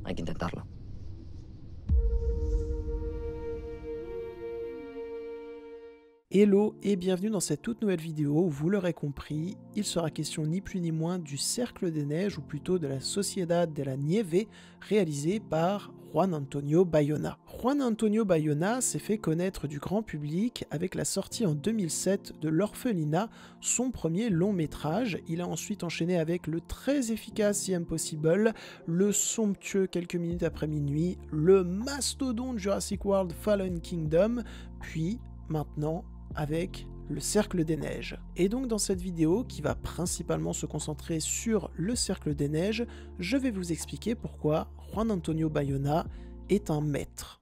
Hay que intentarlo. Hello et bienvenue dans cette toute nouvelle vidéo où vous l'aurez compris, il sera question ni plus ni moins du Cercle des Neiges ou plutôt de la Sociedad de la Nieve réalisé par Juan Antonio Bayona. Juan Antonio Bayona s'est fait connaître du grand public avec la sortie en 2007 de L'Orphelinat, son premier long métrage. Il a ensuite enchaîné avec le très efficace The Impossible, le somptueux Quelques minutes après minuit, le mastodonte Jurassic World Fallen Kingdom, puis maintenant avec le Cercle des Neiges. Et donc dans cette vidéo, qui va principalement se concentrer sur le Cercle des Neiges, je vais vous expliquer pourquoi Juan Antonio Bayona est un maître.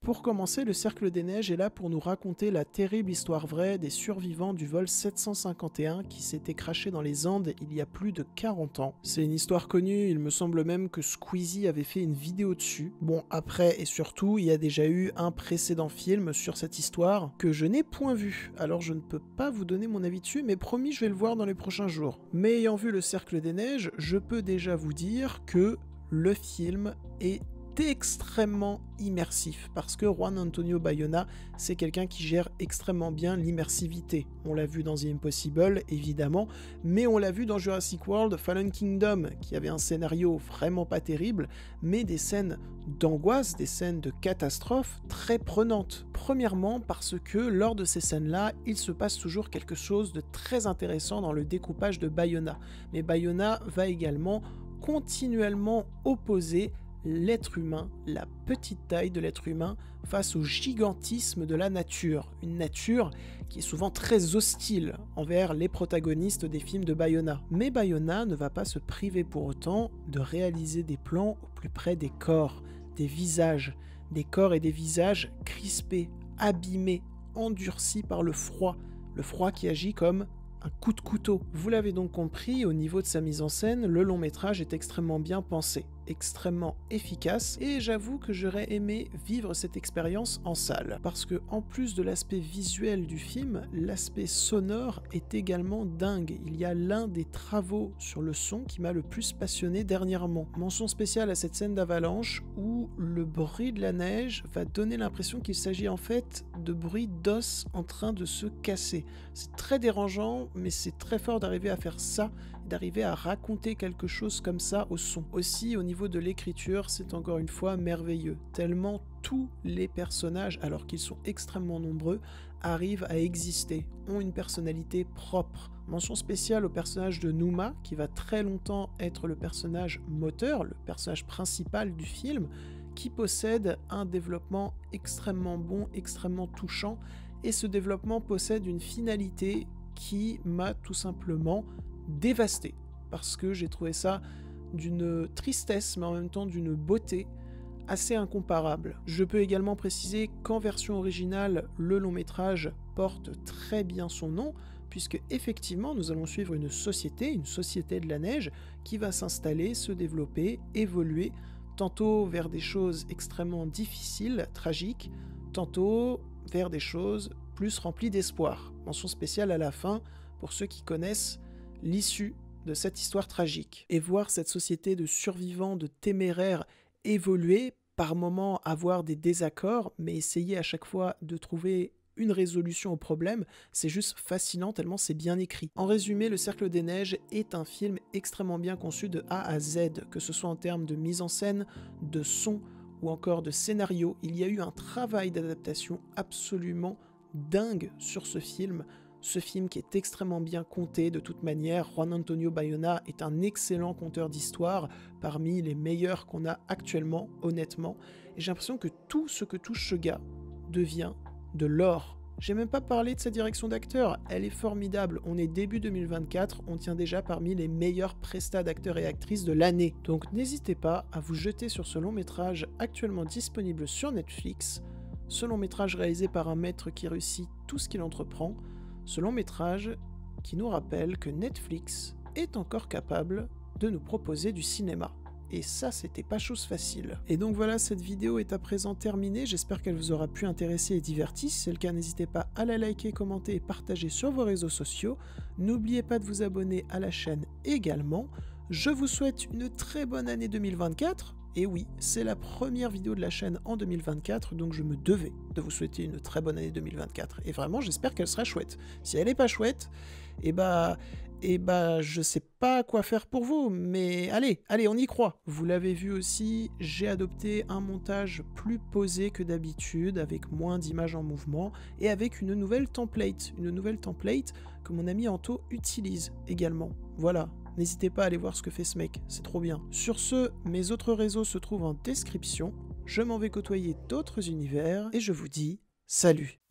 Pour commencer, le Cercle des Neiges est là pour nous raconter la terrible histoire vraie des survivants du vol 751 qui s'était crashé dans les Andes il y a plus de 40 ans. C'est une histoire connue, il me semble même que Squeezie avait fait une vidéo dessus. Bon, après et surtout, il y a déjà eu un précédent film sur cette histoire que je n'ai point vu, alors je ne peux pas vous donner mon avis dessus, mais promis, je vais le voir dans les prochains jours. Mais ayant vu le Cercle des Neiges, je peux déjà vous dire que le film est extrêmement immersif parce que Juan Antonio Bayona, c'est quelqu'un qui gère extrêmement bien l'immersivité. On l'a vu dans The Impossible évidemment, mais on l'a vu dans Jurassic World Fallen Kingdom qui avait un scénario vraiment pas terrible, mais des scènes d'angoisse, des scènes de catastrophe très prenantes. Premièrement parce que lors de ces scènes-là, il se passe toujours quelque chose de très intéressant dans le découpage de Bayona. Mais Bayona va également continuellement opposer l'être humain, la petite taille de l'être humain face au gigantisme de la nature. Une nature qui est souvent très hostile envers les protagonistes des films de Bayona. Mais Bayona ne va pas se priver pour autant de réaliser des plans au plus près des corps, des corps et des visages crispés, abîmés, endurcis par le froid qui agit comme un coup de couteau. Vous l'avez donc compris, au niveau de sa mise en scène, le long métrage est extrêmement bien pensé, extrêmement efficace, et j'avoue que j'aurais aimé vivre cette expérience en salle, parce que en plus de l'aspect visuel du film, l'aspect sonore est également dingue. Il y a l'un des travaux sur le son qui m'a le plus passionné dernièrement. Mention spéciale à cette scène d'avalanche où le bruit de la neige va donner l'impression qu'il s'agit en fait de bruit d'os en train de se casser. C'est très dérangeant, mais c'est très fort d'arriver à faire ça, d'arriver à raconter quelque chose comme ça au son. Aussi, au niveau de l'écriture, c'est encore une fois merveilleux, tellement tous les personnages, alors qu'ils sont extrêmement nombreux, arrivent à exister, ont une personnalité propre. Mention spéciale au personnage de Numa, qui va très longtemps être le personnage moteur, le personnage principal du film, qui possède un développement extrêmement bon, extrêmement touchant, et ce développement possède une finalité qui m'a tout simplement dévasté, parce que j'ai trouvé ça d'une tristesse, mais en même temps d'une beauté assez incomparable. Je peux également préciser qu'en version originale, le long métrage porte très bien son nom, puisque effectivement nous allons suivre une société de la neige, qui va s'installer, se développer, évoluer, tantôt vers des choses extrêmement difficiles, tragiques, tantôt vers des choses plus remplies d'espoir. Mention spéciale à la fin pour ceux qui connaissent l'issue de cette histoire tragique. Et voir cette société de survivants, de téméraires évoluer, par moments avoir des désaccords, mais essayer à chaque fois de trouver une résolution au problème, c'est juste fascinant tellement c'est bien écrit. En résumé, Le Cercle des Neiges est un film extrêmement bien conçu de A à Z, que ce soit en termes de mise en scène, de son ou encore de scénario. Il y a eu un travail d'adaptation absolument dingue sur ce film qui est extrêmement bien conté de toute manière. Juan Antonio Bayona est un excellent conteur d'histoire, parmi les meilleurs qu'on a actuellement, honnêtement, et j'ai l'impression que tout ce que touche ce gars devient de l'or. J'ai même pas parlé de sa direction d'acteur, elle est formidable. On est début 2024, on tient déjà parmi les meilleurs prestats d'acteurs et actrices de l'année. Donc n'hésitez pas à vous jeter sur ce long métrage actuellement disponible sur Netflix. Ce long métrage réalisé par un maître qui réussit tout ce qu'il entreprend. Ce long métrage qui nous rappelle que Netflix est encore capable de nous proposer du cinéma. et ça c'était pas chose facile. Et donc voilà, cette vidéo est à présent terminée, j'espère qu'elle vous aura pu intéresser et divertir. Si c'est le cas, n'hésitez pas à la liker, commenter et partager sur vos réseaux sociaux. N'oubliez pas de vous abonner à la chaîne également. Je vous souhaite une très bonne année 2024. Et oui, c'est la première vidéo de la chaîne en 2024, donc je me devais de vous souhaiter une très bonne année 2024. Et vraiment, j'espère qu'elle sera chouette. Si elle n'est pas chouette, je sais pas quoi faire pour vous, mais allez, on y croit. Vous l'avez vu aussi, j'ai adopté un montage plus posé que d'habitude, avec moins d'images en mouvement, et avec une nouvelle template que mon ami Anto utilise également. Voilà. N'hésitez pas à aller voir ce que fait ce mec, c'est trop bien. Sur ce, mes autres réseaux se trouvent en description. Je m'en vais côtoyer d'autres univers et je vous dis salut.